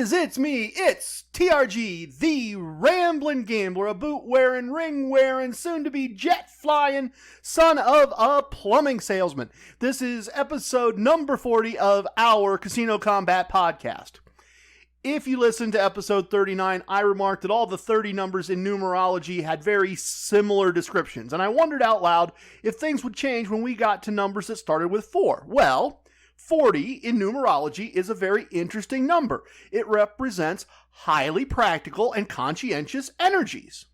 It's me, it's TRG, the Ramblin Gambler, a boot-wearing, ring-wearing, soon-to-be jet-flying son of a plumbing salesman. This is episode number 40 of our Casino Kombat podcast. If you listened to episode 39, I remarked that all the 30 numbers in numerology had very similar descriptions, and I wondered out loud if things would change when we got to numbers that started with 4. Well, 40 in numerology is a very interesting number. It represents highly practical and conscientious energies.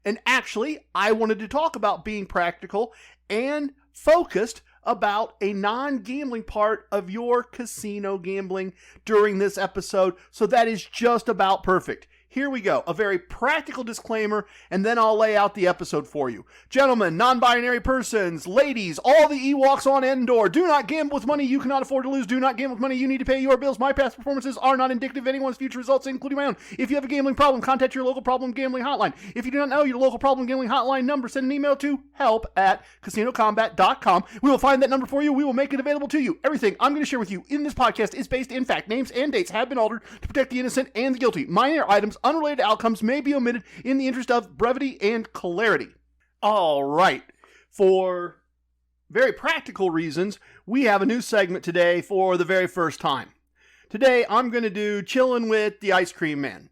And actually, I wanted to talk about being practical and focused about a non-gambling part of your casino gambling during this episode, so that is just about perfect. Here we go, a very practical disclaimer, and then I'll lay out the episode for you. Gentlemen, non-binary persons, ladies, all the Ewoks on Endor, do not gamble with money you cannot afford to lose. Do not gamble with money you need to pay your bills. My past performances are not indicative of anyone's future results, including my own. If you have a gambling problem, contact your local problem gambling hotline. If you do not know your local problem gambling hotline number, send an email to help@casinokombat.com. We will find that number for you. We will make it available to you. Everything I'm going to share with you in this podcast is based in fact. Names and dates have been altered to protect the innocent and the guilty. Minor items, unrelated outcomes may be omitted in the interest of brevity and clarity. All right. For very practical reasons, we have a new segment today for the very first time. Today, I'm going to do Chillin with the Ice Kream Man.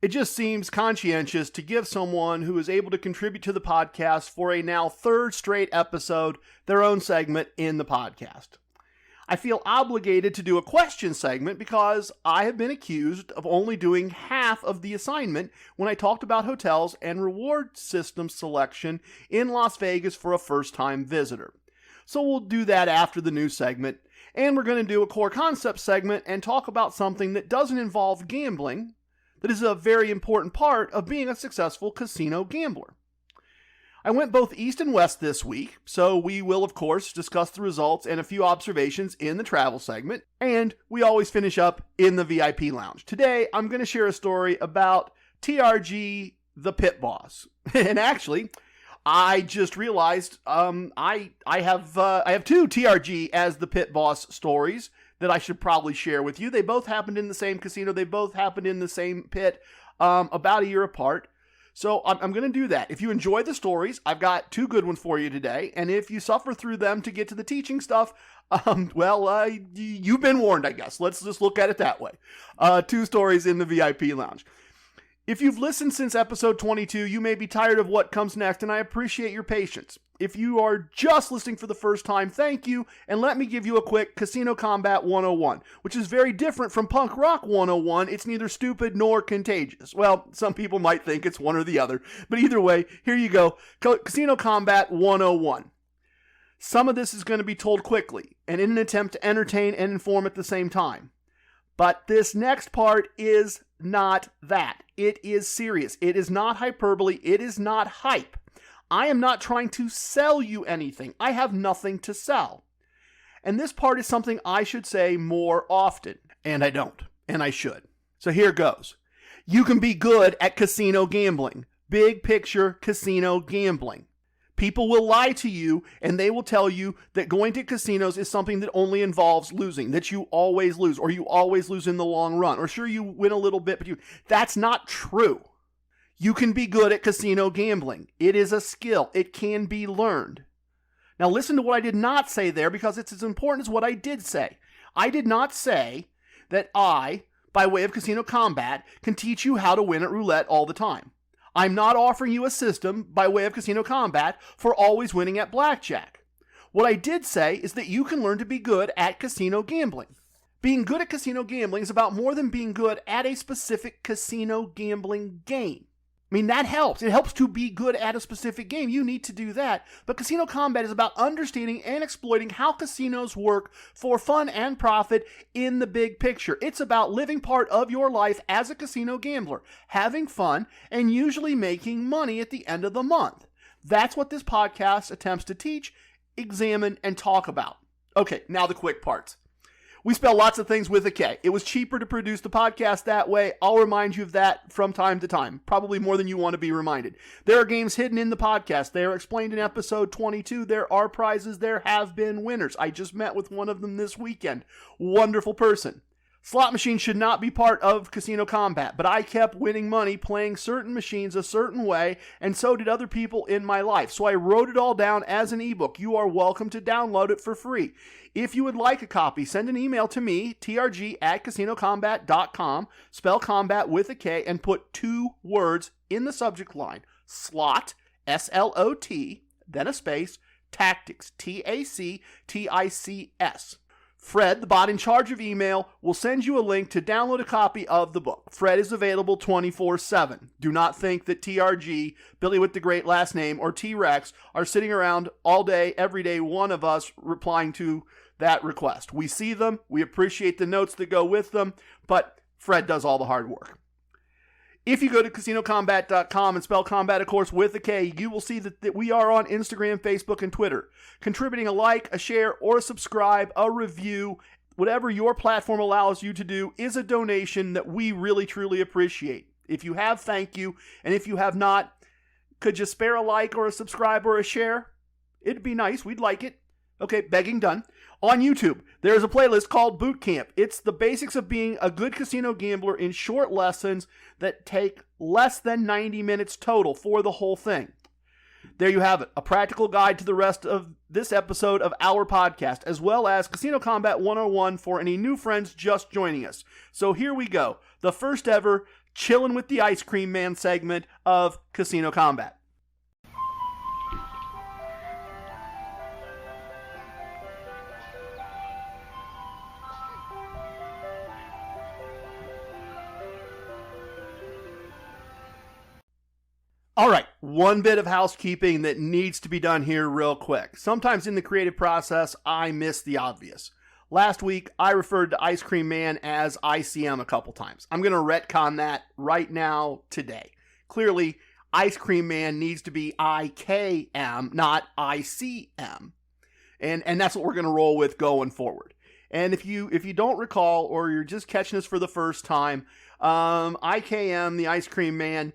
It just seems conscientious to give someone who is able to contribute to the podcast for a now third straight episode their own segment in the podcast. I feel obligated to do a question segment because I have been accused of only doing half of the assignment when I talked about hotels and reward system selection in Las Vegas for a first-time visitor. So we'll do that after the new segment, and we're going to do a core concept segment and talk about something that doesn't involve gambling, that is a very important part of being a successful casino gambler. I went both east and west this week, so we will, of course, discuss the results and a few observations in the travel segment, and we always finish up in the VIP lounge. Today, I'm going to share a story about TRG, the pit boss. And actually, I just realized I have two TRG as the pit boss stories that I should probably share with you. They both happened in the same casino. They both happened in the same pit about a year apart. So I'm going to do that. If you enjoy the stories, I've got two good ones for you today. And if you suffer through them to get to the teaching stuff, you've been warned, I guess. Let's just look at it that way. Two stories in the VIP lounge. If you've listened since episode 22, you may be tired of what comes next, and I appreciate your patience. If you are just listening for the first time, thank you, and let me give you a quick Casino Kombat 101, which is very different from Punk Rock 101. It's neither stupid nor contagious. Well, some people might think it's one or the other, but either way, here you go. Casino Kombat 101. Some of this is going to be told quickly, and in an attempt to entertain and inform at the same time. But this next part is not that. It is serious. It is not hyperbole. It is not hype. I am not trying to sell you anything. I have nothing to sell. And this part is something I should say more often. And I don't. And I should. So here goes. You can be good at casino gambling. Big picture casino gambling. People will lie to you, and they will tell you that going to casinos is something that only involves losing, that you always lose, or you always lose in the long run, or sure, you win a little bit, but that's not true. You can be good at casino gambling. It is a skill. It can be learned. Now listen to what I did not say there, because it's as important as what I did say. I did not say that I, by way of Casino Kombat, can teach you how to win at roulette all the time. I'm not offering you a system by way of Casino Kombat for always winning at blackjack. What I did say is that you can learn to be good at casino gambling. Being good at casino gambling is about more than being good at a specific casino gambling game. I mean, that helps. It helps to be good at a specific game. You need to do that. But Casino Kombat is about understanding and exploiting how casinos work for fun and profit in the big picture. It's about living part of your life as a casino gambler, having fun, and usually making money at the end of the month. That's what this podcast attempts to teach, examine, and talk about. Okay, now the quick parts. We spell lots of things with a K. It was cheaper to produce the podcast that way. I'll remind you of that from time to time, probably more than you want to be reminded. There are games hidden in the podcast. They are explained in episode 22. There are prizes. There have been winners. I just met with one of them this weekend. Wonderful person. Slot machines should not be part of Casino Combat, but I kept winning money playing certain machines a certain way, and so did other people in my life. So I wrote it all down as an ebook. You are welcome to download it for free. If you would like a copy, send an email to me, trg@casinocombat.com, spell combat with a K, and put 2 words in the subject line. Slot, S-L-O-T, then a space, tactics, T-A-C-T-I-C-S. Fred, the bot in charge of email, will send you a link to download a copy of the book. Fred is available 24/7. Do not think that TRG, Billy with the great last name, or T-Rex are sitting around all day, every day, one of us replying to that request. We see them, we appreciate the notes that go with them, but Fred does all the hard work. If you go to casinocombat.com and spell combat, of course, with a K, you will see that we are on Instagram, Facebook, and Twitter. Contributing a like, a share, or a subscribe, a review, whatever your platform allows you to do, is a donation that we really, truly appreciate. If you have, thank you. And if you have not, could you spare a like or a subscribe or a share? It'd be nice. We'd like it. Okay, begging done. On YouTube, there is a playlist called Boot Camp. It's the basics of being a good casino gambler in short lessons that take less than 90 minutes total for the whole thing. There you have it, a practical guide to the rest of this episode of our podcast, as well as Casino Combat 101 for any new friends just joining us. So here we go, the first ever Chillin' with the Ice Kream Man segment of Casino Combat. All right, one bit of housekeeping that needs to be done here real quick. Sometimes in the creative process, I miss the obvious. Last week, I referred to Ice Kream Man as ICM a couple times. I'm going to retcon that right now, today. Clearly, Ice Kream Man needs to be IKM, not ICM. And that's what we're going to roll with going forward. And if you don't recall, or you're just catching us for the first time, IKM, the Ice Kream Man,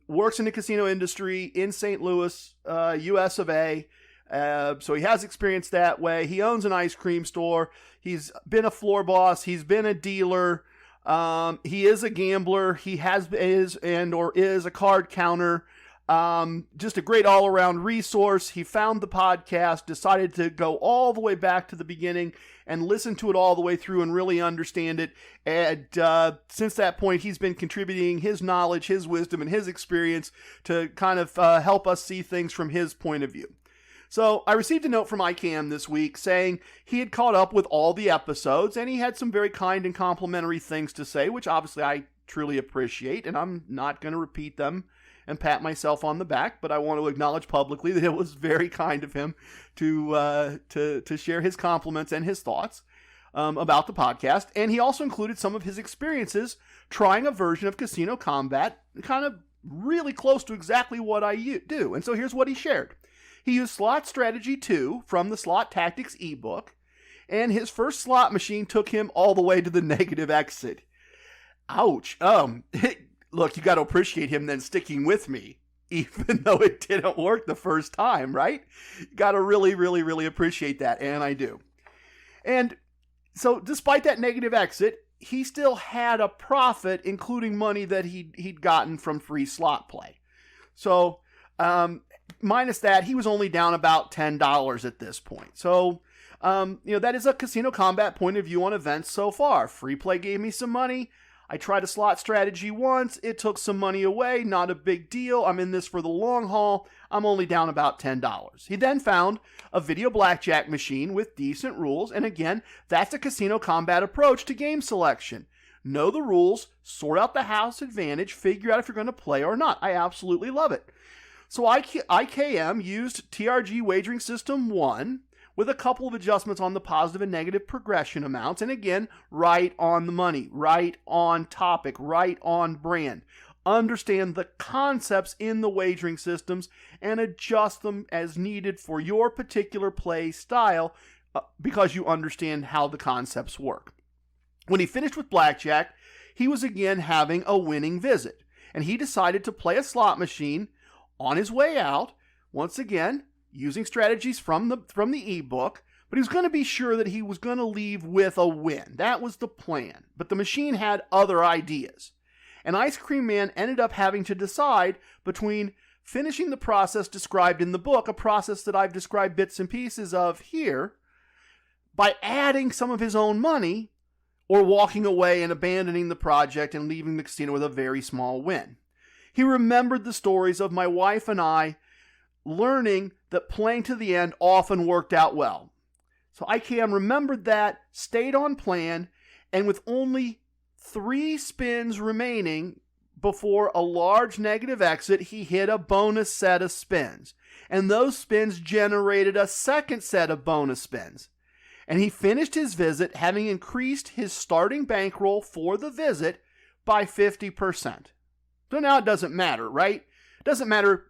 works in the casino industry in St. Louis, US of A. So he has experience that way. He owns an ice cream store. He's been a floor boss. He's been a dealer. He is a gambler. He is a card counter. Just a great all-around resource. He found the podcast, decided to go all the way back to the beginning and listen to it all the way through and really understand it. And since that point, he's been contributing his knowledge, his wisdom, and his experience to kind of help us see things from his point of view. So I received a note from ICAM this week saying he had caught up with all the episodes and he had some very kind and complimentary things to say, which obviously I truly appreciate, and I'm not going to repeat them and pat myself on the back, but I want to acknowledge publicly that it was very kind of him to share his compliments and his thoughts about the podcast. And he also included some of his experiences trying a version of Casino Combat, kind of really close to exactly what I do. And so here's what he shared. He used Slot Strategy 2 from the Slot Tactics ebook, and his first slot machine took him all the way to the negative exit. Ouch. Look, you got to appreciate him then sticking with me, even though it didn't work the first time, right? You got to really, really, really appreciate that, and I do. And so despite that negative exit, he still had a profit, including money that he'd gotten from free slot play. So minus that, he was only down about $10 at this point. So, that is a Casino Combat point of view on events so far. Free play gave me some money. I tried a slot strategy once. It took some money away. Not a big deal. I'm in this for the long haul. I'm only down about $10. He then found a video blackjack machine with decent rules. And again, that's a Casino Combat approach to game selection. Know the rules, sort out the house advantage, figure out if you're going to play or not. I absolutely love it. So IKM used TRG Wagering System 1 with a couple of adjustments on the positive and negative progression amounts. And again, right on the money, right on topic, right on brand. Understand the concepts in the wagering systems and adjust them as needed for your particular play style because you understand how the concepts work. When he finished with blackjack, he was again having a winning visit. And he decided to play a slot machine on his way out, once again, using strategies from the ebook, But he was going to be sure that he was going to leave with a win. That was the plan. But the machine had other ideas. And Ice Kream Man ended up having to decide between finishing the process described in the book, a process that I've described bits and pieces of here, by adding some of his own money, or walking away and abandoning the project and leaving the casino with a very small win. He remembered the stories of my wife and I learning that playing to the end often worked out well. So IKM remembered that, stayed on plan, and with only 3 spins remaining before a large negative exit, he hit a bonus set of spins. And those spins generated a second set of bonus spins. And he finished his visit having increased his starting bankroll for the visit by 50%. So now it doesn't matter, right? It doesn't matter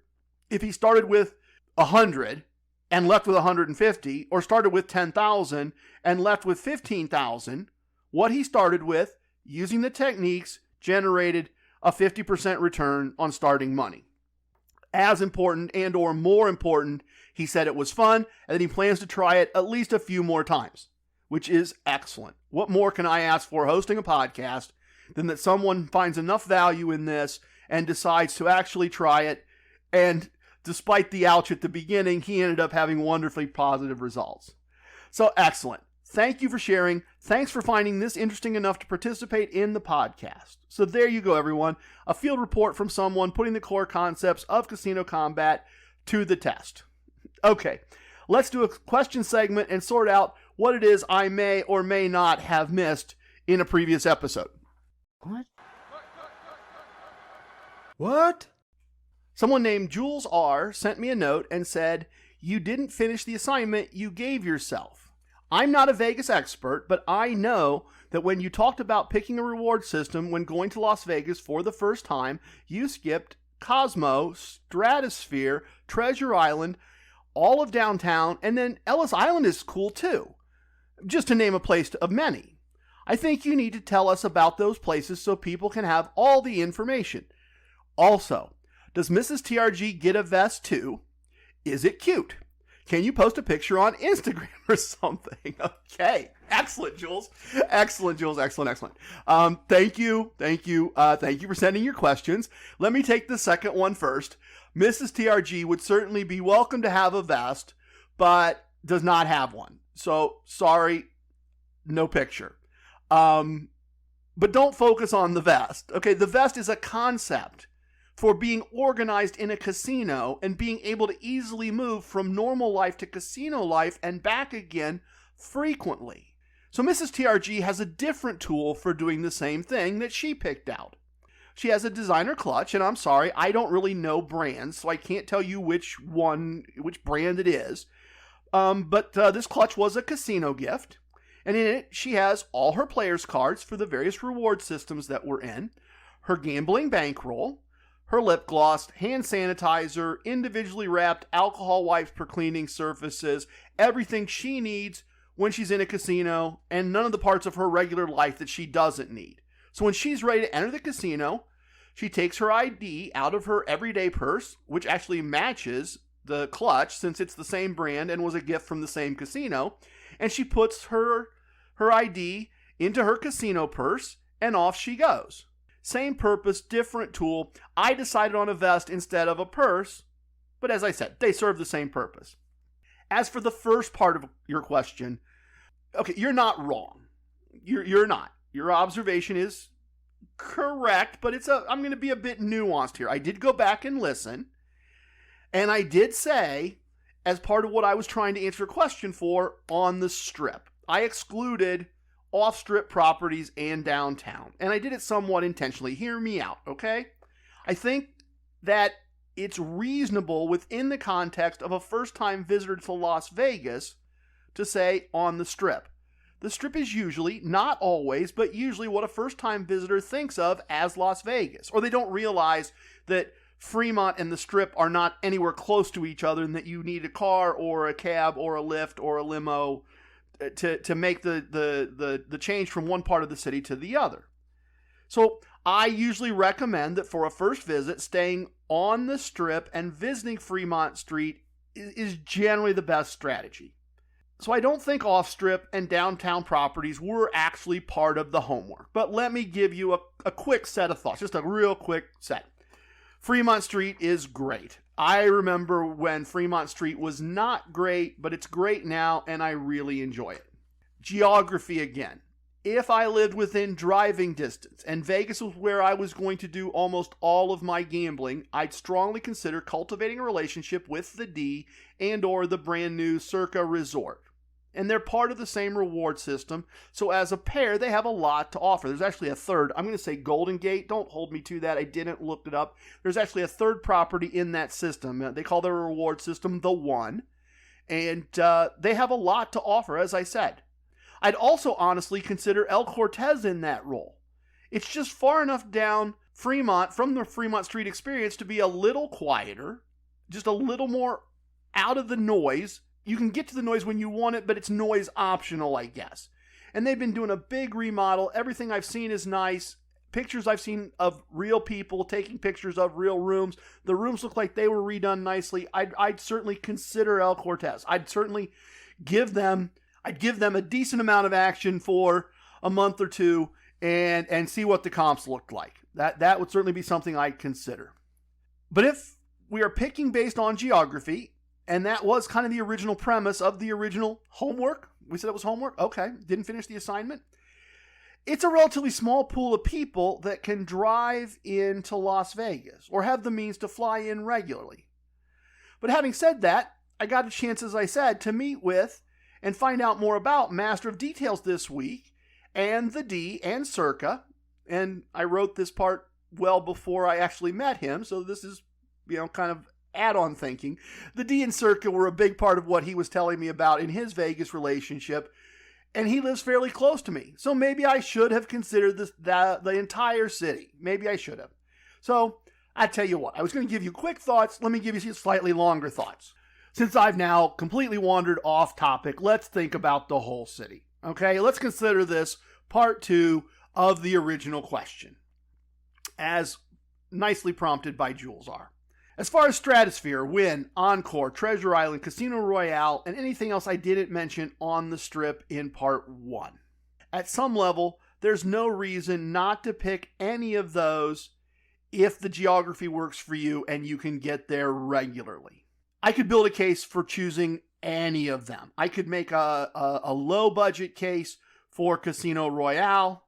if he started with 100 and left with 150, or started with 10,000 and left with 15,000. What he started with, using the techniques, generated a 50% return on starting money. As important and or more important, he said it was fun and that he plans to try it at least a few more times, which is excellent. What more can I ask for hosting a podcast than that someone finds enough value in this and decides to actually try it? And despite the ouch at the beginning, he ended up having wonderfully positive results. So excellent. Thank you for sharing. Thanks for finding this interesting enough to participate in the podcast. So there you go, everyone. A field report from someone putting the core concepts of casino combat to the test. Okay, let's do a question segment and sort out what it is I may or may not have missed in a previous episode. What? Someone named Jules R. sent me a note and said, "You didn't finish the assignment you gave yourself. I'm not a Vegas expert, but I know that when you talked about picking a reward system when going to Las Vegas for the first time, you skipped Cosmo, Stratosphere, Treasure Island, all of downtown, and then Ellis Island is cool too. Just to name a place of many. I think you need to tell us about those places so people can have all the information. Also, does Mrs. TRG get a vest too? Is it cute? Can you post a picture on Instagram or something?" Okay. Excellent, Jules. Excellent, Jules. Excellent. Thank you for sending your questions. Let me take the second one first. Mrs. TRG would certainly be welcome to have a vest, but does not have one. So, sorry, no picture. But don't focus on the vest. Okay, the vest is a concept for being organized in a casino and being able to easily move from normal life to casino life and back again frequently. So Mrs. TRG has a different tool for doing the same thing that she picked out. She has a designer clutch, and I'm sorry, I don't really know brands, so I can't tell you which brand it is. But this clutch was a casino gift, and in it she has all her players' cards for the various reward systems that we're in, her gambling bankroll, her lip gloss, hand sanitizer, individually wrapped alcohol wipes for cleaning surfaces, everything she needs when she's in a casino, and none of the parts of her regular life that she doesn't need. So when she's ready to enter the casino, she takes her ID out of her everyday purse, which actually matches the clutch since it's the same brand and was a gift from the same casino, and she puts her ID into her casino purse, and off she goes. Same purpose, different tool. I decided on a vest instead of a purse, but as I said, they serve the same purpose. As for the first part of your question, okay, you're not wrong. You're not. Your observation is correct, but I'm going to be a bit nuanced here. I did go back and listen, and I did say, as part of what I was trying to answer a question for, on the Strip, I excluded off-strip properties and downtown. And I did it somewhat intentionally. Hear me out, okay? I think that it's reasonable within the context of a first-time visitor to Las Vegas to say on the Strip. The Strip is usually, not always, but usually what a first-time visitor thinks of as Las Vegas. Or they don't realize that Fremont and the Strip are not anywhere close to each other and that you need a car or a cab or a Lyft or a limo to make the change from one part of the city to the other. So I usually recommend that for a first visit, staying on the Strip and visiting Fremont Street is generally the best strategy. So I don't think off-strip and downtown properties were actually part of the homework. But let me give you a quick set of thoughts, just a real quick set. Fremont Street is great. I remember when Fremont Street was not great, but it's great now, and I really enjoy it. Geography again. If I lived within driving distance and Vegas was where I was going to do almost all of my gambling, I'd strongly consider cultivating a relationship with the D and or the brand new Circa Resort. And they're part of the same reward system, so as a pair, they have a lot to offer. There's actually a third. I'm going to say Golden Gate. Don't hold me to that. I didn't look it up. There's actually a third property in that system. They call their reward system the One, and they have a lot to offer, as I said. I'd also honestly consider El Cortez in that role. It's just far enough down Fremont from the Fremont Street experience to be a little quieter, just a little more out of the noise. You can get to the noise when you want it, but it's noise optional, I guess. And they've been doing a big remodel. Everything I've seen is nice. Pictures I've seen of real people taking pictures of real rooms. The rooms look like they were redone nicely. I'd certainly consider El Cortez. I'd certainly give them a decent amount of action for a month or two and see what the comps looked like. That would certainly be something I'd consider. But if we are picking based on geography, and that was kind of the original premise of the original homework, we said it was homework? Okay, didn't finish the assignment. It's a relatively small pool of people that can drive into Las Vegas or have the means to fly in regularly. But having said that, I got a chance, as I said, to meet with and find out more about Master of Details this week, and the D and Circa. And I wrote this part well before I actually met him, so this is, kind of add-on thinking. The D and Circa were a big part of what he was telling me about in his Vegas relationship, and he lives fairly close to me. So maybe I should have considered the entire city. Maybe I should have. So I tell you what, I was going to give you quick thoughts. Let me give you slightly longer thoughts. Since I've now completely wandered off topic, let's think about the whole city. Okay, let's consider this part 2 of the original question, as nicely prompted by Jules R. As far as Stratosphere, Wynn, Encore, Treasure Island, Casino Royale, and anything else I didn't mention on the strip in part 1. At some level, there's no reason not to pick any of those if the geography works for you and you can get there regularly. I could build a case for choosing any of them. I could make a low budget case for Casino Royale.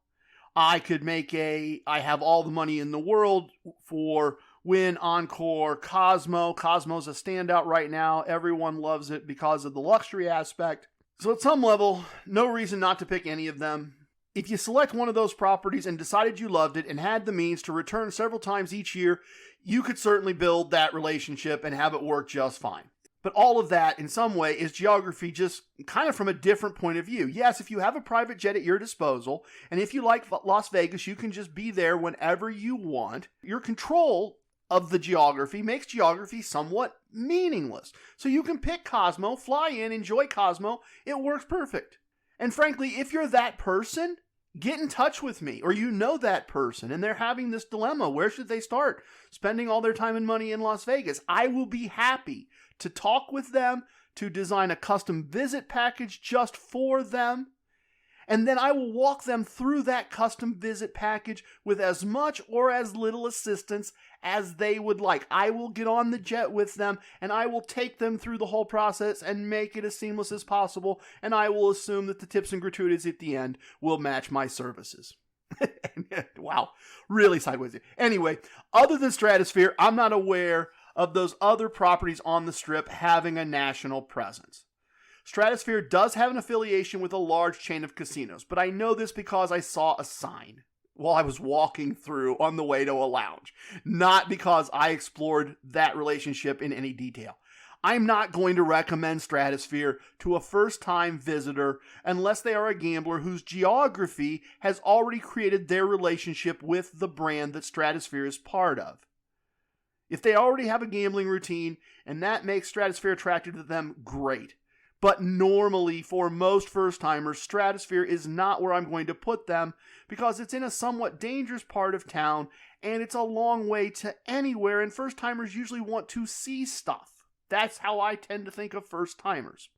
I could make I have all the money in the world for Wynn, Encore, Cosmo. Cosmo's a standout right now. Everyone loves it because of the luxury aspect. So at some level, no reason not to pick any of them. If you select one of those properties and decided you loved it and had the means to return several times each year, you could certainly build that relationship and have it work just fine. But all of that, in some way, is geography just kind of from a different point of view. Yes, if you have a private jet at your disposal, and if you like Las Vegas, you can just be there whenever you want. Your control of the geography makes geography somewhat meaningless. So you can pick Cosmo, fly in, enjoy Cosmo. It works perfect. And frankly, if you're that person, get in touch with me, or you know that person, and they're having this dilemma. Where should they start spending all their time and money in Las Vegas? I will be happy to talk with them, to design a custom visit package just for them, and then I will walk them through that custom visit package with as much or as little assistance as they would like. I will get on the jet with them, and I will take them through the whole process and make it as seamless as possible, and I will assume that the tips and gratuities at the end will match my services. Wow, really sideways here. Anyway, other than Stratosphere, I'm not aware of those other properties on the strip having a national presence. Stratosphere does have an affiliation with a large chain of casinos, but I know this because I saw a sign while I was walking through on the way to a lounge, not because I explored that relationship in any detail. I'm not going to recommend Stratosphere to a first-time visitor unless they are a gambler whose geography has already created their relationship with the brand that Stratosphere is part of. If they already have a gambling routine and that makes Stratosphere attractive to them, great. But normally, for most first-timers, Stratosphere is not where I'm going to put them because it's in a somewhat dangerous part of town and it's a long way to anywhere, and first-timers usually want to see stuff. That's how I tend to think of first-timers.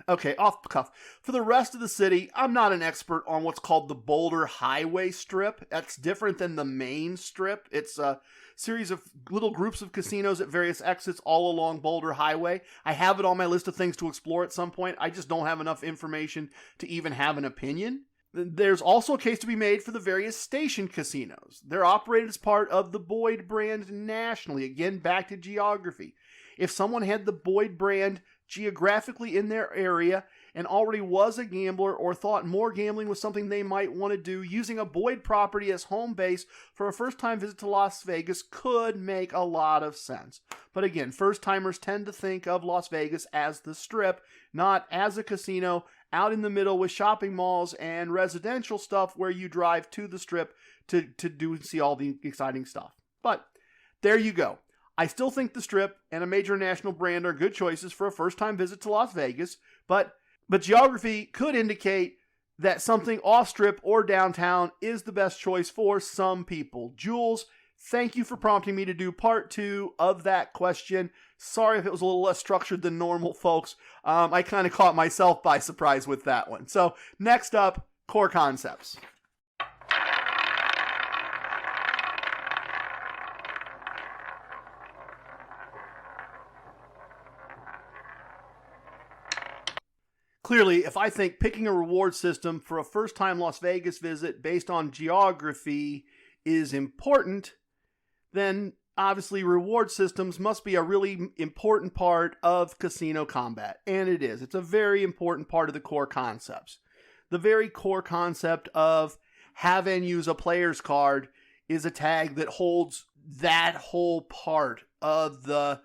Okay, off the cuff. For the rest of the city, I'm not an expert on what's called the Boulder Highway strip. That's different than the main strip. It's a series of little groups of casinos at various exits all along Boulder Highway. I have it on my list of things to explore at some point. I just don't have enough information to even have an opinion. There's also a case to be made for the various station casinos. They're operated as part of the Boyd brand nationally. Again, back to geography. If someone had the Boyd brand geographically in their area and already was a gambler or thought more gambling was something they might want to do, using a Boyd property as home base for a first-time visit to Las Vegas could make a lot of sense. But again, first-timers tend to think of Las Vegas as the Strip, not as a casino out in the middle with shopping malls and residential stuff where you drive to the Strip to see all the exciting stuff. But there you go. I still think the Strip and a major national brand are good choices for a first-time visit to Las Vegas, but geography could indicate that something off-Strip or downtown is the best choice for some people. Jules, thank you for prompting me to do part 2 of that question. Sorry if it was a little less structured than normal, folks. I kind of caught myself by surprise with that one. So next up, core concepts. Clearly, if I think picking a reward system for a first-time Las Vegas visit based on geography is important, then obviously reward systems must be a really important part of casino combat. And it is. It's a very important part of the core concepts. The very core concept of have and use a player's card is a tag that holds that whole part of the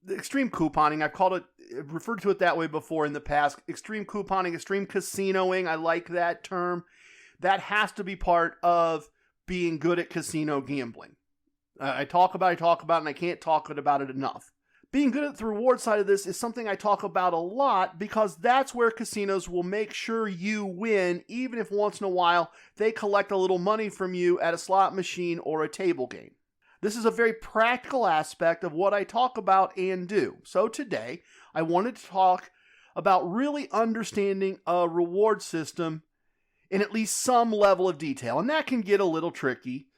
extreme couponing. I've referred to it that way before in the past. Extreme couponing, extreme casinoing. I like that term. That has to be part of being good at casino gambling. I talk about it, and I can't talk about it enough. Being good at the reward side of this is something I talk about a lot because that's where casinos will make sure you win, even if once in a while they collect a little money from you at a slot machine or a table game. This is a very practical aspect of what I talk about and do. So today, I wanted to talk about really understanding a reward system in at least some level of detail. And that can get a little tricky.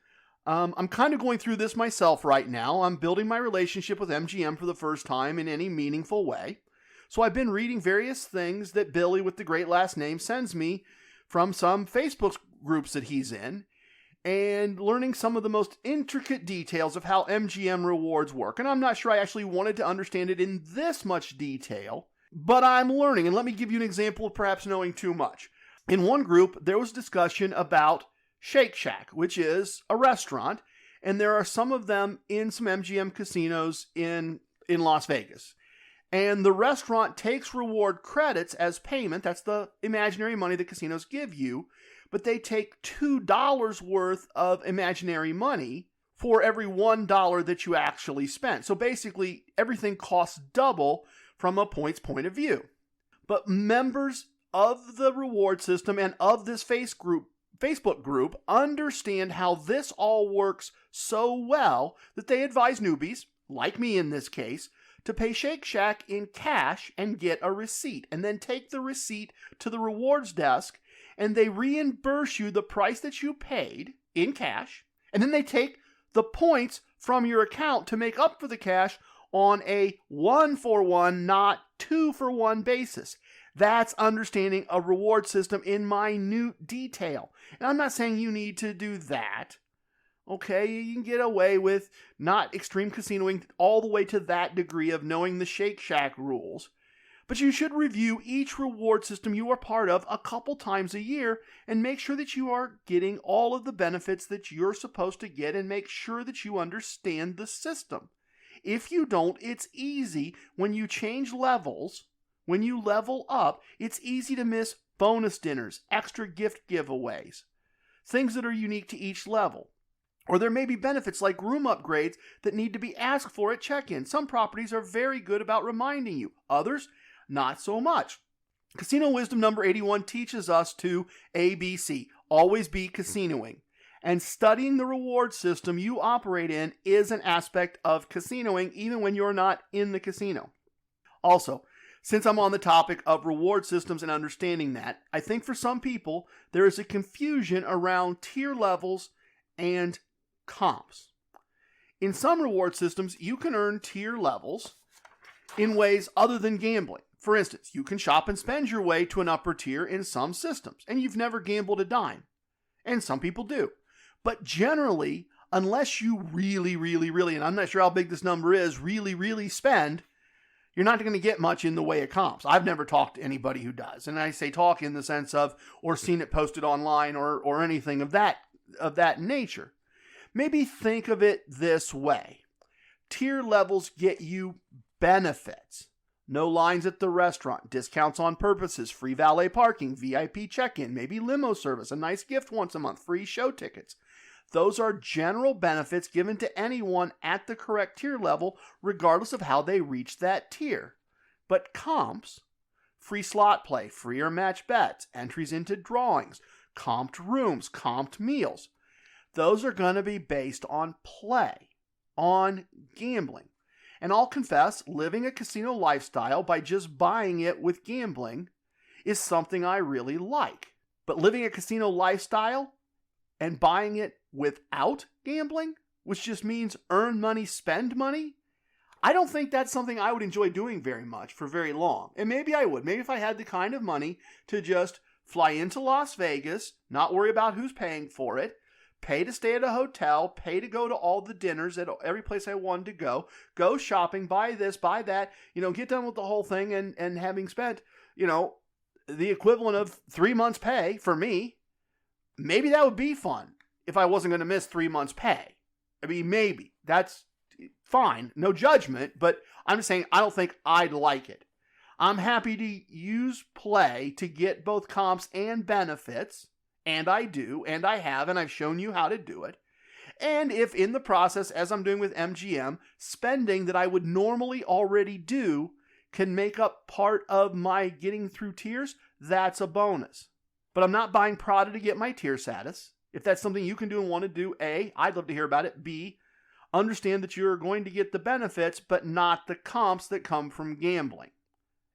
I'm kind of going through this myself right now. I'm building my relationship with MGM for the first time in any meaningful way. So I've been reading various things that Billy with the great last name sends me from some Facebook groups that he's in, and learning some of the most intricate details of how MGM rewards work. And I'm not sure I actually wanted to understand it in this much detail, but I'm learning. And let me give you an example of perhaps knowing too much. In one group, there was discussion about Shake Shack, which is a restaurant, and there are some of them in some MGM casinos in Las Vegas. And the restaurant takes reward credits as payment. That's the imaginary money the casinos give you. But they take $2 worth of imaginary money for every $1 that you actually spent. So basically, everything costs double from a points point of view. But members of the reward system and of this Facebook group understand how this all works so well that they advise newbies, like me in this case, to pay Shake Shack in cash and get a receipt, and then take the receipt to the rewards desk, and they reimburse you the price that you paid in cash, and then they take the points from your account to make up for the cash on a 1-for-1, not 2-for-1 basis. That's understanding a reward system in minute detail. And I'm not saying you need to do that. Okay, you can get away with not extreme casinoing all the way to that degree of knowing the Shake Shack rules. But you should review each reward system you are part of a couple times a year and make sure that you are getting all of the benefits that you're supposed to get, and make sure that you understand the system. If you don't, it's easy when you change levels, when you level up, it's easy to miss bonus dinners, extra gift giveaways, things that are unique to each level. Or there may be benefits like room upgrades that need to be asked for at check-in. Some properties are very good about reminding you. Others, not so much. Casino Wisdom number 81 teaches us to ABC, always be casinoing. And studying the reward system you operate in is an aspect of casinoing, even when you're not in the casino. Also, Since I'm on the topic of reward systems and understanding that, I think for some people, there is a confusion around tier levels and comps. In some reward systems, you can earn tier levels in ways other than gambling. For instance, you can shop and spend your way to an upper tier in some systems, and you've never gambled a dime. And some people do. But generally, unless you really, and I'm not sure how big this number is, really spend, you're not going to get much in the way of comps. I've never talked to anybody who does. And I say talk in the sense of, or seen it posted online or anything of that nature. Maybe think of it this way. Tier levels get you benefits. No lines at the restaurant, discounts on purposes, free valet parking, VIP check-in, maybe limo service, a nice gift once a month, free show tickets. Those are general benefits given to anyone at the correct tier level, regardless of how they reach that tier. But comps, free slot play, free or match bets, entries into drawings, comped rooms, comped meals, those are going to be based on play, on gambling. And I'll confess, living a casino lifestyle by just buying it with gambling is something I really like. But living a casino lifestyle and buying it without gambling, which just means earn money, spend money, I don't think that's something I would enjoy doing very much for very long. And maybe I would. Maybe if I had the kind of money to just fly into Las Vegas, not worry about who's paying for it, pay to stay at a hotel, pay to go to all the dinners at every place I wanted to go shopping, buy this, buy that, get done with the whole thing and having spent, the equivalent of 3 months' pay for me, maybe that would be fun if I wasn't going to miss 3 months' pay. I mean, maybe. That's fine. No judgment, but I'm just saying I don't think I'd like it. I'm happy to use play to get both comps and benefits, and I do, and I have, and I've shown you how to do it. And if in the process, as I'm doing with MGM, spending that I would normally already do can make up part of my getting through tiers, that's a bonus. But I'm not buying Prada to get my tier status. If that's something you can do and want to do, A, I'd love to hear about it. B, understand that you're going to get the benefits, but not the comps that come from gambling.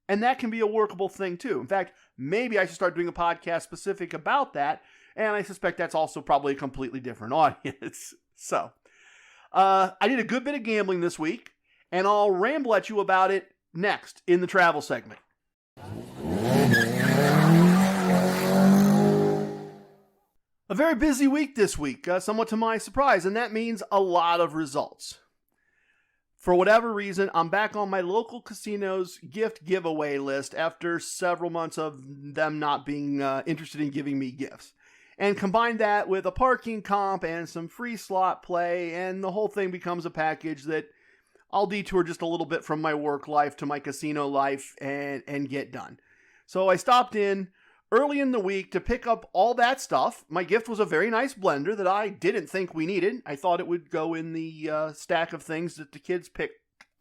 And that can be a workable thing too. In fact, maybe I should start doing a podcast specific about that. And I suspect that's also probably a completely different audience. So, I did a good bit of gambling this week, and I'll ramble at you about it next in the travel segment. A very busy week this week, somewhat to my surprise, and that means a lot of results. For whatever reason, I'm back on my local casino's gift giveaway list after several months of them not being interested in giving me gifts. And combine that with a parking comp and some free slot play, and the whole thing becomes a package that I'll detour just a little bit from my work life to my casino life and get done. So I stopped in early in the week to pick up all that stuff. My gift was a very nice blender that I didn't think we needed. I thought it would go in the stack of things that the kids pick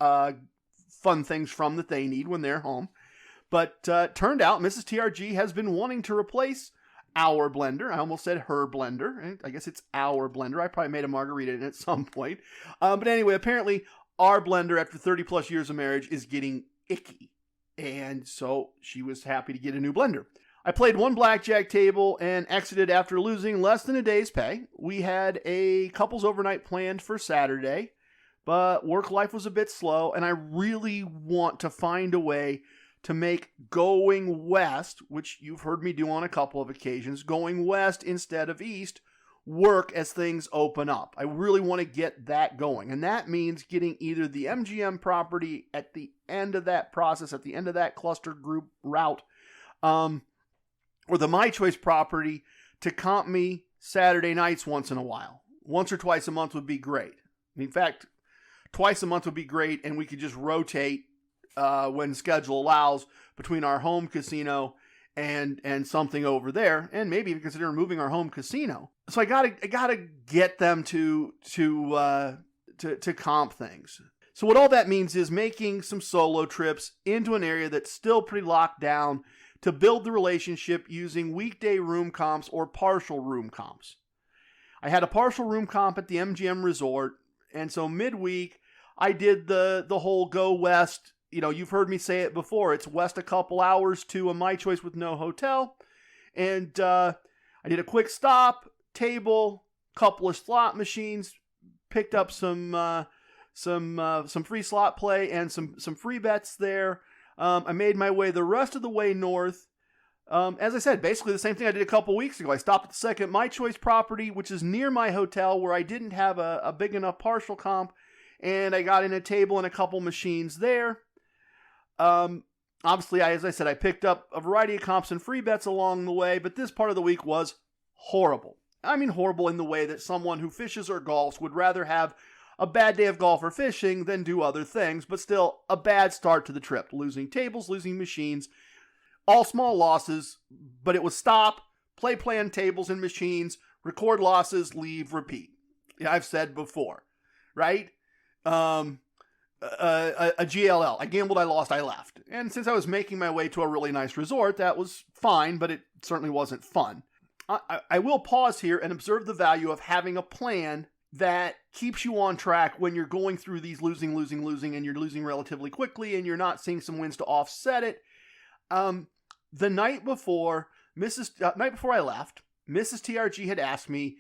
fun things from that they need when they're home. But turned out Mrs. TRG has been wanting to replace our blender. I almost said her blender. I guess it's our blender. I probably made a margarita in it at some point. But anyway, apparently our blender after 30 plus years of marriage is getting icky. And so she was happy to get a new blender. I played one blackjack table and exited after losing less than a day's pay. We had a couple's overnight planned for Saturday, but work life was a bit slow, and I really want to find a way to make going west, which you've heard me do on a couple of occasions, going west instead of east, work as things open up. I really want to get that going, and that means getting either the MGM property at the end of that process, at the end of that cluster group route, or the My Choice property to comp me Saturday nights once in a while. Once or twice a month would be great. In fact, twice a month would be great, and we could just rotate when schedule allows between our home casino and something over there, and maybe even consider moving our home casino. So I gotta get them to comp things. So what all that means is making some solo trips into an area that's still pretty locked down to build the relationship using weekday room comps or partial room comps. I had a partial room comp at the MGM Resort, and so midweek I did the whole go west you've heard me say it before. It's west a couple hours to a My Choice with no hotel. And I did a quick stop, table, couple of slot machines, picked up some free slot play and some free bets there. I made my way the rest of the way north. As I said, basically the same thing I did a couple weeks ago. I stopped at the second My Choice property, which is near my hotel, where I didn't have a big enough partial comp, and I got in a table and a couple machines there. Obviously, as I said, I picked up a variety of comps and free bets along the way, but this part of the week was horrible. I mean horrible in the way that someone who fishes or golfs would rather have a bad day of golf or fishing than do other things, but still a bad start to the trip. Losing tables, losing machines, all small losses, but it was stop, play plan tables and machines, record losses, leave, repeat. Yeah, I've said before, right? A GLL. I gambled, I lost, I left. And since I was making my way to a really nice resort, that was fine, but it certainly wasn't fun. I will pause here and observe the value of having a plan that keeps you on track when you're going through these losing, and you're losing relatively quickly, and you're not seeing some wins to offset it. The night before I left, Mrs. TRG had asked me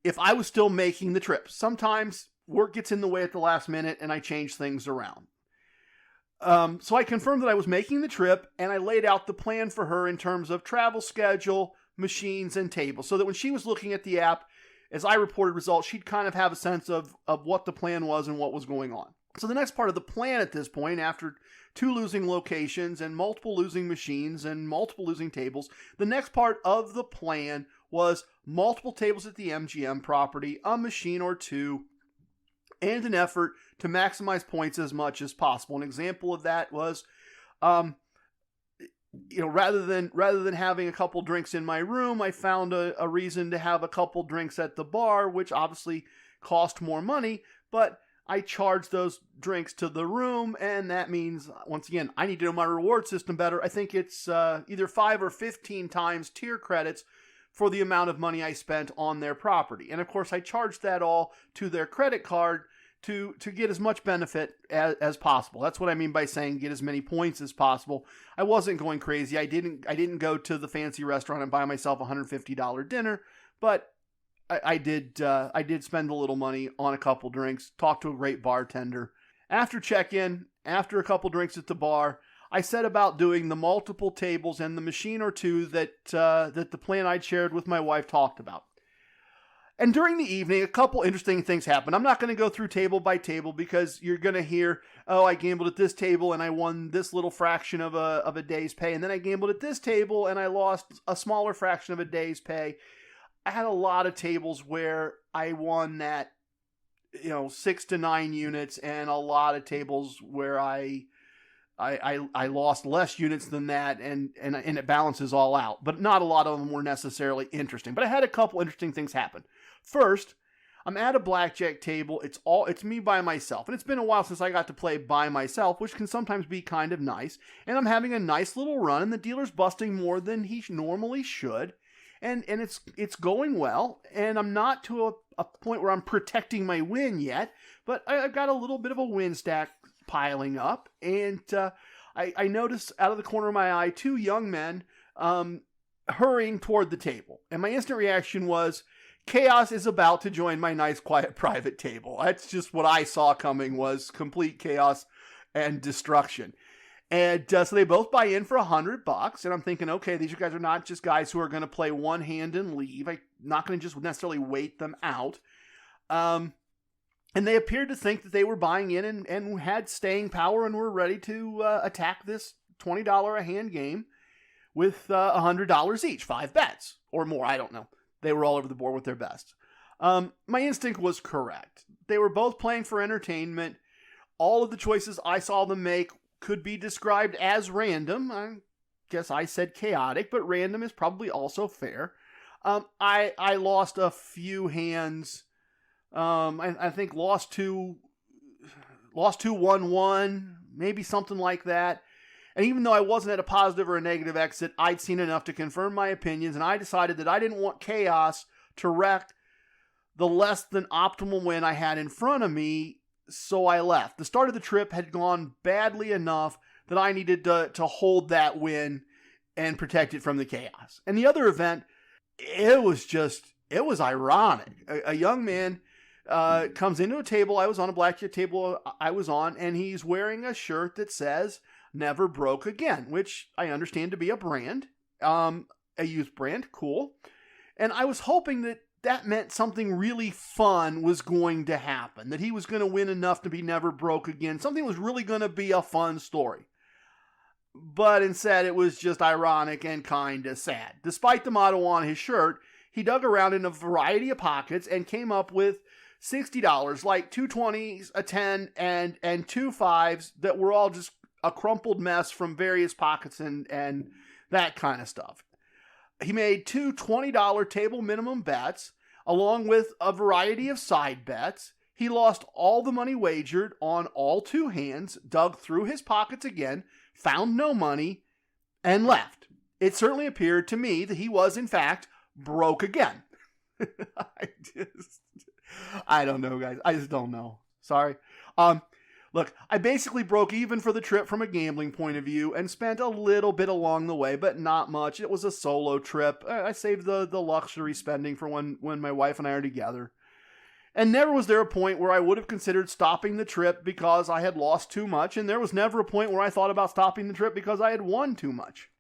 if I was still making the trip. Sometimes work gets in the way at the last minute, and I change things around. So I confirmed that I was making the trip, and I laid out the plan for her in terms of travel schedule, machines, and tables, so that when she was looking at the app, as I reported results, she'd kind of have a sense of what the plan was and what was going on. So the next part of the plan at this point, after 2 losing locations and multiple losing machines and multiple losing tables, the next part of the plan was multiple tables at the MGM property, a machine or 2, and an effort to maximize points as much as possible. An example of that was, rather than having a couple drinks in my room, I found a reason to have a couple drinks at the bar, which obviously cost more money, but I charge those drinks to the room, and that means, once again, I need to know my reward system better. I think it's either 5 or 15 times tier credits for the amount of money I spent on their property. And of course, I charged that all to their credit card to get as much benefit as possible. That's what I mean by saying get as many points as possible. I wasn't going crazy. I didn't go to the fancy restaurant and buy myself a $150 dinner, but I did spend a little money on a couple drinks, talked to a great bartender. After check-in, after a couple drinks at the bar, I set about doing the multiple tables and the machine or 2 that the plan I'd shared with my wife talked about. And during the evening, a couple interesting things happened. I'm not going to go through table by table because you're going to hear, oh, I gambled at this table and I won this little fraction of a day's pay. And then I gambled at this table and I lost a smaller fraction of a day's pay. I had a lot of tables where I won that, 6 to 9 units, and a lot of tables where I lost less units than that, and it balances all out. But not a lot of them were necessarily interesting. But I had a couple interesting things happen. First, I'm at a blackjack table. It's me by myself, and it's been a while since I got to play by myself, which can sometimes be kind of nice. And I'm having a nice little run, and the dealer's busting more than he normally should, and it's going well. And I'm not to a point where I'm protecting my win yet, but I've got a little bit of a win stack piling up, and I noticed out of the corner of my eye 2 young men hurrying toward the table, and my instant reaction was, chaos is about to join my nice, quiet, private table. That's just what I saw coming, was complete chaos and destruction. And so they both buy in for $100, and I'm thinking, okay, these guys are not just guys who are going to play one hand and leave. I'm not going to just necessarily wait them out. And they appeared to think that they were buying in and had staying power and were ready to attack this $20 a hand game with $100 each, 5 bets or more. I don't know. They were all over the board with their best. My instinct was correct. They were both playing for entertainment. All of the choices I saw them make could be described as random. I guess I said chaotic, but random is probably also fair. I lost a few hands. I think lost 2-1-1, maybe something like that. And even though I wasn't at a positive or a negative exit, I'd seen enough to confirm my opinions, and I decided that I didn't want chaos to wreck the less than optimal win I had in front of me so I left. The start of the trip had gone badly enough that I needed to hold that win and protect it from the chaos. And the other event, it was ironic. A young man comes into a table I was on, a blackjack table I was on, and he's wearing a shirt that says "Never Broke Again," which I understand to be a brand, a youth brand. Cool. And I was hoping that meant something really fun was going to happen, that he was going to win enough to be never broke again. Something was really going to be a fun story. But instead, it was just ironic and kind of sad. Despite the motto on his shirt, he dug around in a variety of pockets and came up with $60, like two 20s, a 10, and two 5s that were all just a crumpled mess from various pockets and that kind of stuff. He made two $20 table minimum bets, along with a variety of side bets. He lost all the money wagered on all two hands, dug through his pockets again, found no money, and left. It certainly appeared to me that he was, in fact, broke again. I don't know, guys. I just don't know. Sorry. Look, I basically broke even for the trip from a gambling point of view and spent a little bit along the way, but not much. It was a solo trip. I saved the luxury spending for when my wife and I are together. And never was there a point where I would have considered stopping the trip because I had lost too much, and there was never a point where I thought about stopping the trip because I had won too much.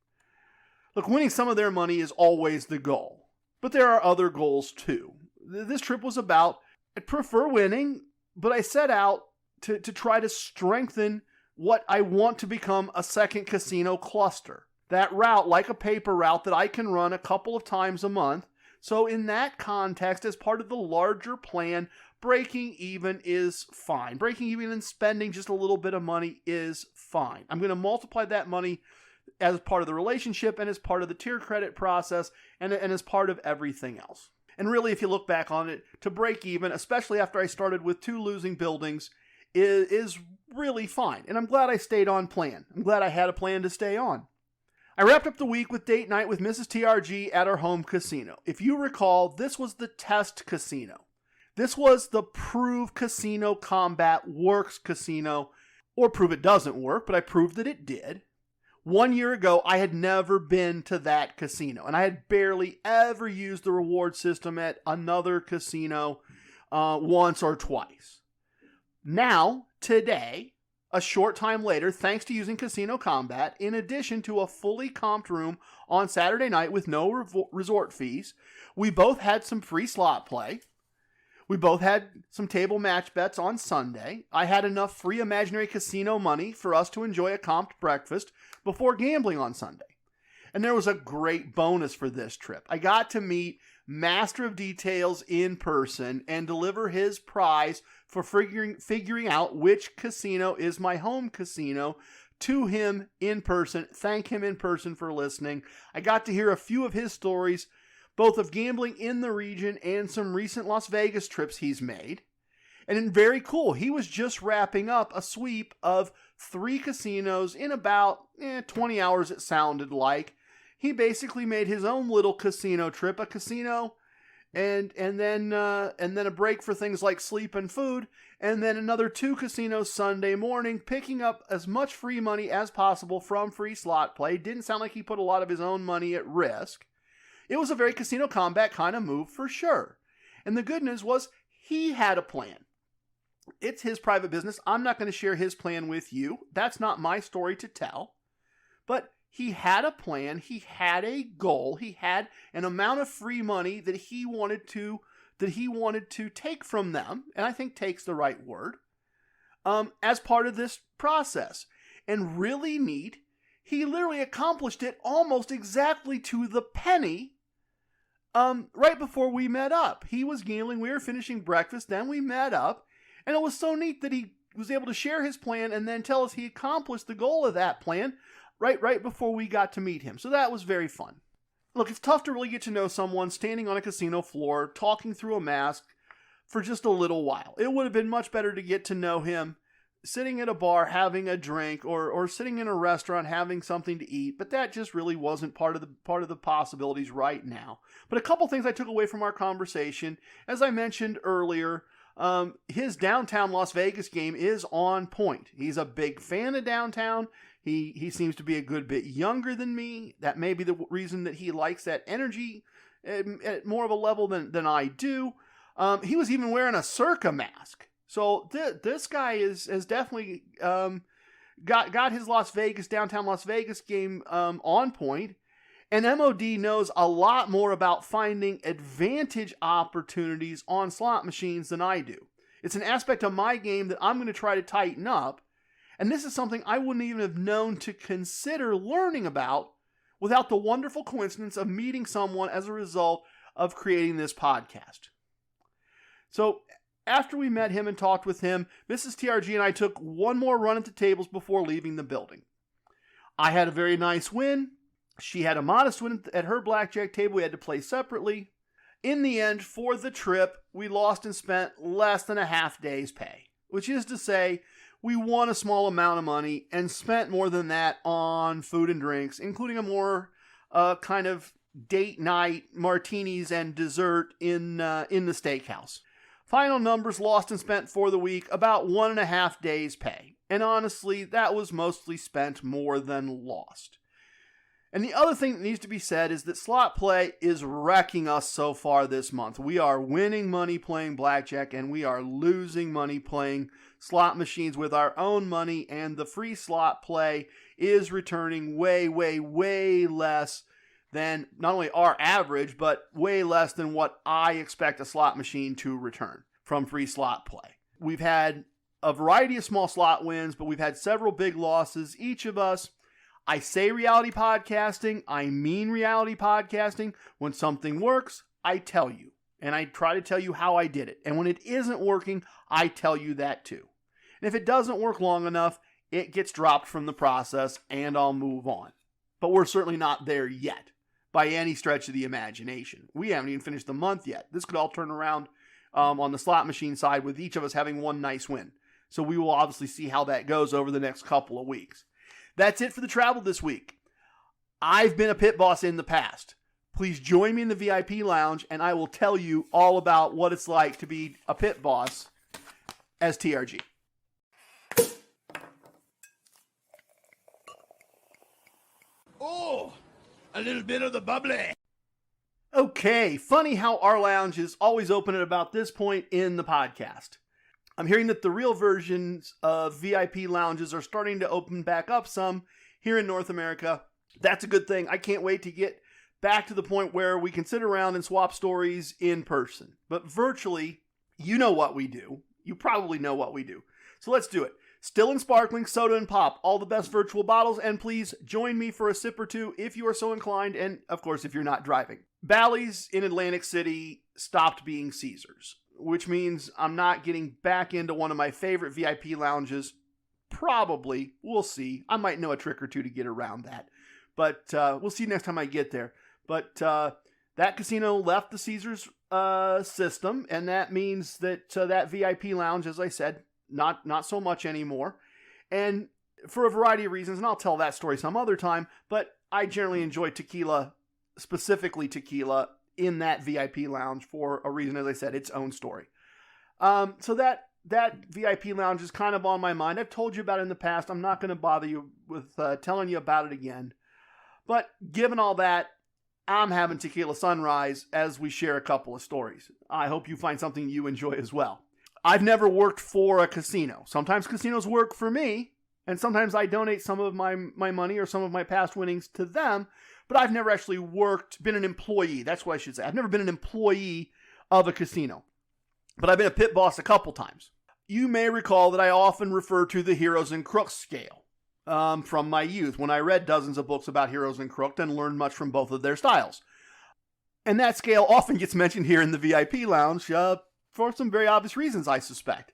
Look, winning some of their money is always the goal, but there are other goals too. This trip was about, I'd prefer winning, but I set out to try to strengthen what I want to become a second casino cluster. That route, like a paper route that I can run a couple of times a month. So in that context, as part of the larger plan, breaking even is fine. Breaking even and spending just a little bit of money is fine. I'm going to multiply that money as part of the relationship and as part of the tier credit process and as part of everything else. And really, if you look back on it, to break even, especially after I started with 2 losing buildings, is really fine. And I'm glad I stayed on plan. I'm glad I had a plan to stay on. I wrapped up the week with date night with Mrs. TRG at our home casino. If you recall, this was the test casino. This was the prove casino Kombat works casino, or prove it doesn't work, but I proved that it did. 1 year ago, I had never been to that casino, and I had barely ever used the reward system at another casino once or twice. Now, today, a short time later, thanks to using Casino Kombat, in addition to a fully comped room on Saturday night with no resort fees, we both had some free slot play. We both had some table match bets on Sunday. I had enough free imaginary casino money for us to enjoy a comped breakfast before gambling on Sunday. And there was a great bonus for this trip. I got to meet Master of Details in person and deliver his prize for figuring out which casino is my home casino to him in person. Thank him in person for listening. I got to hear a few of his stories, both of gambling in the region and some recent Las Vegas trips he's made. And very cool, he was just wrapping up a sweep of 3 casinos in about 20 hours, it sounded like. He basically made his own little casino trip, a casino, and then a break for things like sleep and food, and then another 2 casinos Sunday morning, picking up as much free money as possible from free slot play. Didn't sound like he put a lot of his own money at risk. It was a very Casino Kombat kind of move for sure. And the good news was he had a plan. It's his private business. I'm not going to share his plan with you. That's not my story to tell. But he had a plan. He had a goal. He had an amount of free money that he wanted to take from them. And I think take's the right word. As part of this process. And really neat, he literally accomplished it almost exactly to the penny. Right before we met up. He was gambling. We were finishing breakfast. Then we met up. And it was so neat that he was able to share his plan and then tell us he accomplished the goal of that plan right before we got to meet him. So that was very fun. Look, it's tough to really get to know someone standing on a casino floor, talking through a mask for just a little while. It would have been much better to get to know him sitting at a bar having a drink or sitting in a restaurant having something to eat, but that just really wasn't part of the possibilities right now. But a couple things I took away from our conversation, as I mentioned earlier, his downtown Las Vegas game is on point. He's a big fan of downtown. He seems to be a good bit younger than me. That may be the reason that he likes that energy at more of a level than I do. He was even wearing a Circa mask. So this guy has definitely got his downtown Las Vegas game on point. And MOD knows a lot more about finding advantage opportunities on slot machines than I do. It's an aspect of my game that I'm going to try to tighten up. And this is something I wouldn't even have known to consider learning about without the wonderful coincidence of meeting someone as a result of creating this podcast. So after we met him and talked with him, Mrs. TRG and I took one more run at the tables before leaving the building. I had a very nice win. She had a modest win at her blackjack table. We had to play separately. In the end, for the trip, we lost and spent less than a half day's pay, which is to say, we won a small amount of money and spent more than that on food and drinks, including a more kind of date night, martinis and dessert in the steakhouse. Final numbers lost and spent for the week, about 1.5 days' pay. And honestly, that was mostly spent more than lost. And the other thing that needs to be said is that slot play is wrecking us so far this month. We are winning money playing blackjack, and we are losing money playing slot machines with our own money, and the free slot play is returning way, way, way less than not only our average, but way less than what I expect a slot machine to return from free slot play. We've had a variety of small slot wins, but we've had several big losses, each of us. I say reality podcasting, I mean reality podcasting. When something works, I tell you. And I try to tell you how I did it. And when it isn't working, I tell you that too. And if it doesn't work long enough, it gets dropped from the process and I'll move on. But we're certainly not there yet, by any stretch of the imagination. We haven't even finished the month yet. This could all turn around on the slot machine side with each of us having one nice win. So we will obviously see how that goes over the next couple of weeks. That's it for the travel this week. I've been a pit boss in the past. Please join me in the VIP lounge and I will tell you all about what it's like to be a pit boss as TRG. Oh, a little bit of the bubbly. Okay, funny how our lounge is always open at about this point in the podcast. I'm hearing that the real versions of VIP lounges are starting to open back up some here in North America. That's a good thing. I can't wait to get back to the point where we can sit around and swap stories in person. But virtually, you know what we do. You probably know what we do. So let's do it. Still and sparkling, soda and pop, all the best virtual bottles, and please join me for a sip or two if you are so inclined, and of course if you're not driving. Bally's in Atlantic City stopped being Caesars, which means I'm not getting back into one of my favorite VIP lounges. Probably. We'll see. I might know a trick or two to get around that. But we'll see next time I get there. But that casino left the Caesars system, and that means that that VIP lounge, as I said, not so much anymore. And for a variety of reasons, and I'll tell that story some other time, but I generally enjoy tequila, specifically tequila, in that VIP lounge for a reason, as I said, its own story. So that VIP lounge is kind of on my mind. I've told you about it in the past. I'm not going to bother you with telling you about it again. But given all that, I'm having Tequila Sunrise as we share a couple of stories. I hope you find something you enjoy as well. I've never worked for a casino. Sometimes casinos work for me, and sometimes I donate some of my money or some of my past winnings to them, but I've never actually been an employee. That's what I should say. I've never been an employee of a casino, but I've been a pit boss a couple times. You may recall that I often refer to the Heroes and Crooks scale from my youth when I read dozens of books about Heroes and Crooks and learned much from both of their styles. And that scale often gets mentioned here in the VIP lounge for some very obvious reasons, I suspect.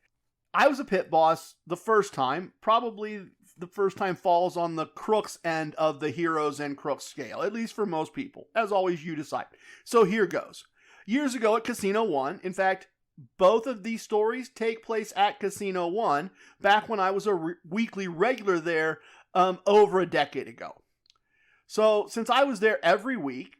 I was a pit boss the first time. Probably the first time falls on the Crooks end of the Heroes and Crooks scale, at least for most people. As always, you decide. So here goes. Years ago at Casino One, in fact, both of these stories take place at Casino One, back when I was a weekly regular there over a decade ago. So since I was there every week,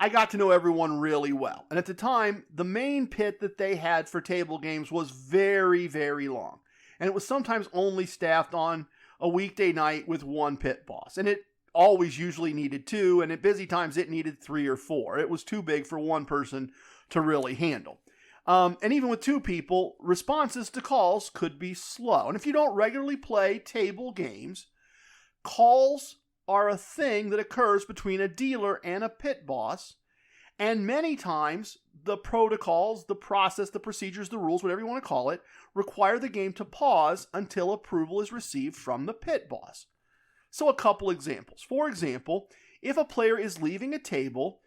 I got to know everyone really well. And at the time, the main pit that they had for table games was very, very long. And it was sometimes only staffed on a weekday night with one pit boss. And it always usually needed 2, and at busy times it needed 3 or 4. It was too big for one person to really handle. And even with 2 people, responses to calls could be slow. And if you don't regularly play table games, calls are a thing that occurs between a dealer and a pit boss. And many times, the protocols, the process, the procedures, the rules, whatever you want to call it, require the game to pause until approval is received from the pit boss. So a couple examples. For example, if a player is leaving a table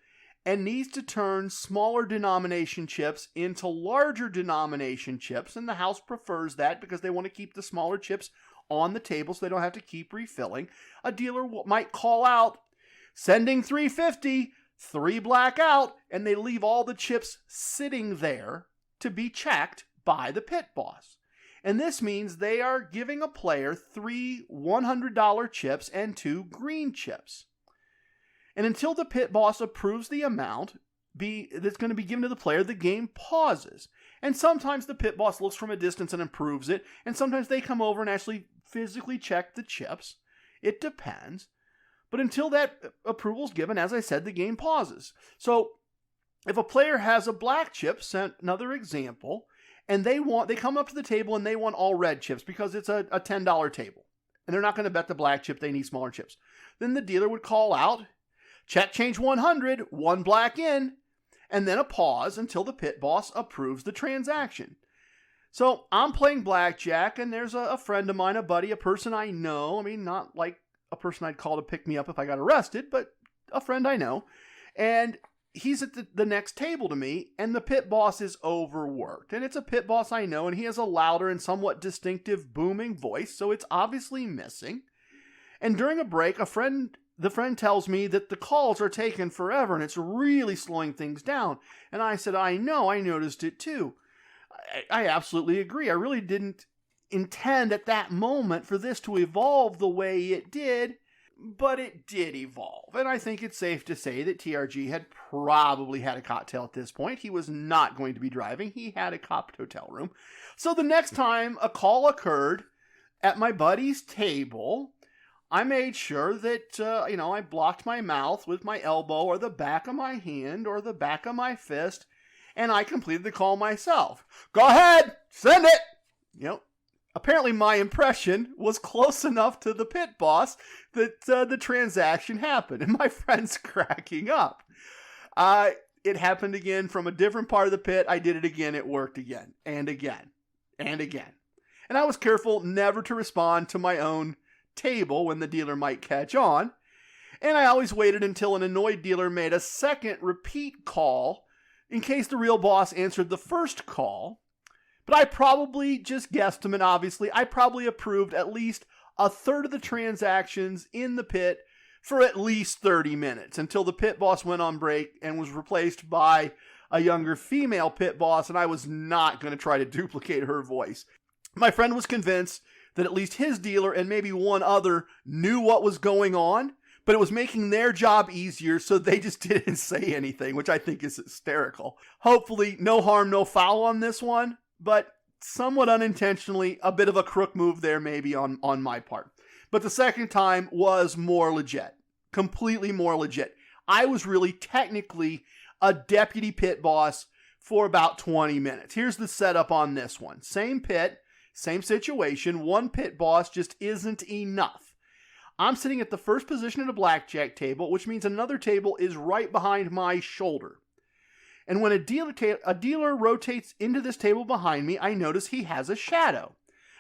and needs to turn smaller denomination chips into larger denomination chips, and the house prefers that because they want to keep the smaller chips on the table so they don't have to keep refilling, a dealer might call out, sending 350, 3 black out, and they leave all the chips sitting there to be checked by the pit boss. And this means they are giving a player 3 $100 chips and 2 green chips. And until the pit boss approves the amount that's going to be given to the player, the game pauses. And sometimes the pit boss looks from a distance and approves it, and sometimes they come over and actually physically check the chips. It depends. But until that approval is given, as I said, the game pauses. So if a player has a black chip, another example, and they come up to the table and they want all red chips because it's a $10 table, and they're not going to bet the black chip, they need smaller chips, then the dealer would call out, check change 100, 1 black in, and then a pause until the pit boss approves the transaction. So I'm playing blackjack, and there's a friend of mine, a buddy, a person I know. I mean, not like a person I'd call to pick me up if I got arrested, but a friend I know. And he's at the next table to me, and the pit boss is overworked. And it's a pit boss I know, and he has a louder and somewhat distinctive booming voice, so it's obviously missing. And during a break, the friend tells me that the calls are taking forever, and it's really slowing things down. And I said, I know, I noticed it too. I absolutely agree. I really didn't intend at that moment for this to evolve the way it did, but it did evolve. And I think it's safe to say that TRG had probably had a cocktail at this point. He was not going to be driving. He had a copped hotel room. So the next time a call occurred at my buddy's table, I made sure that, I blocked my mouth with my elbow or the back of my hand or the back of my fist, and I completed the call myself. Go ahead, send it! Apparently my impression was close enough to the pit boss that the transaction happened, and my friend's cracking up. It happened again from a different part of the pit. I did it again. It worked again, and again, and again. And I was careful never to respond to my own table when the dealer might catch on, and I always waited until an annoyed dealer made a second repeat call in case the real boss answered the first call. But I probably just guessed him, and obviously I probably approved at least a third of the transactions in the pit for at least 30 minutes until the pit boss went on break and was replaced by a younger female pit boss, and I was not going to try to duplicate her voice. My friend was convinced that at least his dealer and maybe one other knew what was going on, but it was making their job easier, so they just didn't say anything, which I think is hysterical. Hopefully, no harm, no foul on this one, but somewhat unintentionally, a bit of a crook move there maybe on my part. But the second time was more legit, completely more legit. I was really technically a deputy pit boss for about 20 minutes. Here's the setup on this one. Same pit, same situation, one pit boss just isn't enough. I'm sitting at the first position at a blackjack table, which means another table is right behind my shoulder. And when a dealer rotates into this table behind me, I notice he has a shadow.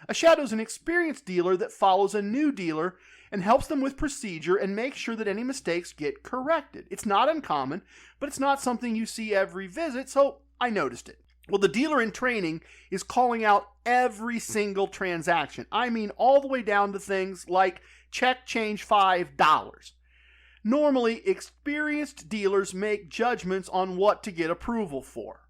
A shadow is an experienced dealer that follows a new dealer and helps them with procedure and makes sure that any mistakes get corrected. It's not uncommon, but it's not something you see every visit, so I noticed it. Well, the dealer in training is calling out every single transaction. I mean, all the way down to things like check change $5. Normally, experienced dealers make judgments on what to get approval for,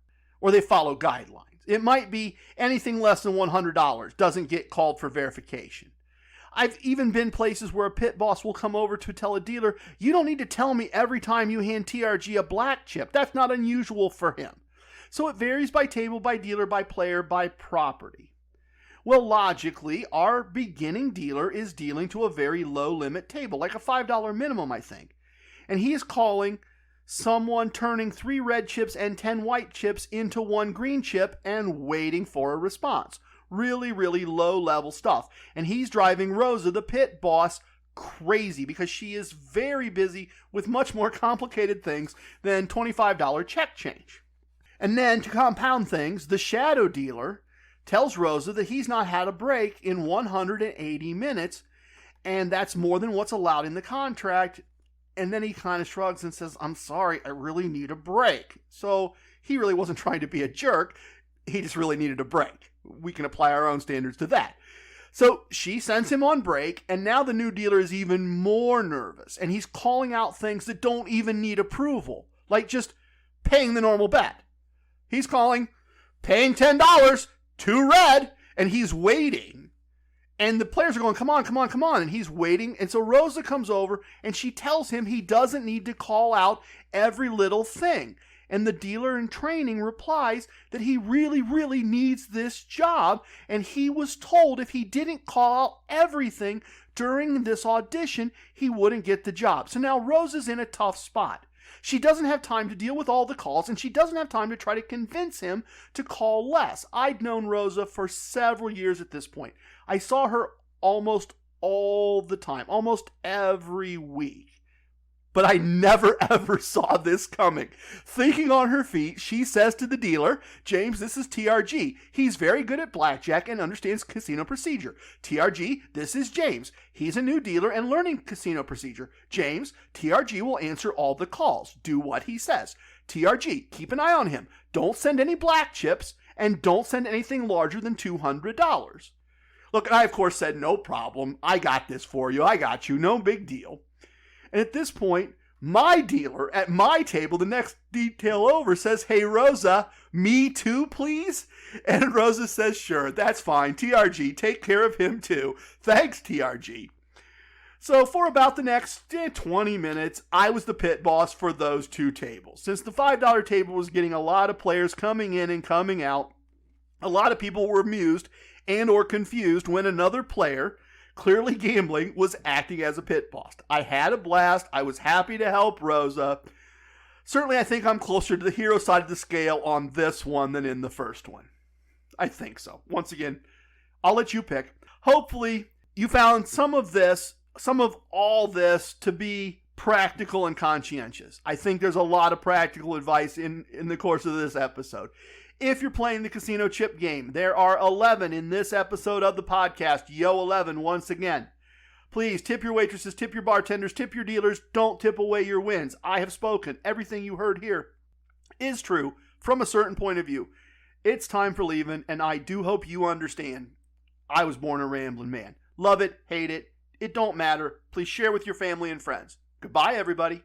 or they follow guidelines. It might be anything less than $100 doesn't get called for verification. I've even been places where a pit boss will come over to tell a dealer, you don't need to tell me every time you hand TRG a black chip. That's not unusual for him. So it varies by table, by dealer, by player, by property. Well, logically, our beginning dealer is dealing to a very low limit table, like a $5 minimum, I think. And he is calling someone turning 3 red chips and 10 white chips into 1 green chip and waiting for a response. Really, really low level stuff. And he's driving Rosa, the pit boss, crazy because she is very busy with much more complicated things than $25 check change. And then to compound things, the shadow dealer tells Rosa that he's not had a break in 180 minutes, and that's more than what's allowed in the contract. And then he kind of shrugs and says, I'm sorry, I really need a break. So he really wasn't trying to be a jerk. He just really needed a break. We can apply our own standards to that. So she sends him on break, and now the new dealer is even more nervous, and he's calling out things that don't even need approval, like just paying the normal bet. He's calling, paying $10, 2 red, and he's waiting. And the players are going, come on, come on, come on. And he's waiting. And so Rosa comes over and she tells him he doesn't need to call out every little thing. And the dealer in training replies that he really, really needs this job. And he was told if he didn't call out everything during this audition, he wouldn't get the job. So now Rosa's in a tough spot. She doesn't have time to deal with all the calls, and she doesn't have time to try to convince him to call less. I'd known Rosa for several years at this point. I saw her almost all the time, almost every week. But I never ever saw this coming. Thinking on her feet, she says to the dealer, James, this is TRG. He's very good at blackjack and understands casino procedure. TRG, this is James. He's a new dealer and learning casino procedure. James, TRG will answer all the calls. Do what he says. TRG, keep an eye on him. Don't send any black chips and don't send anything larger than $200. Look, I of course said, no problem. I got this for you. I got you. No big deal. And at this point, my dealer at my table, the next detail over, says, hey, Rosa, me too, please? And Rosa says, sure, that's fine. TRG, take care of him too. Thanks, TRG. So for about the next 20 minutes, I was the pit boss for those 2 tables. Since the $5 table was getting a lot of players coming in and coming out, a lot of people were amused and or confused when another player, clearly gambling, was acting as a pit boss. I had a blast. I was happy to help Rosa. Certainly, I think I'm closer to the hero side of the scale on this one than in the first one. I think so. Once again, I'll let you pick. Hopefully, you found some of all this to be practical and conscientious. I think there's a lot of practical advice in the course of this episode. If you're playing the casino chip game, there are 11 in this episode of the podcast. Yo, 11 once again. Please tip your waitresses, tip your bartenders, tip your dealers. Don't tip away your wins. I have spoken. Everything you heard here is true from a certain point of view. It's time for leaving, and I do hope you understand. I was born a Ramblin' Man. Love it, hate it. It don't matter. Please share with your family and friends. Goodbye, everybody.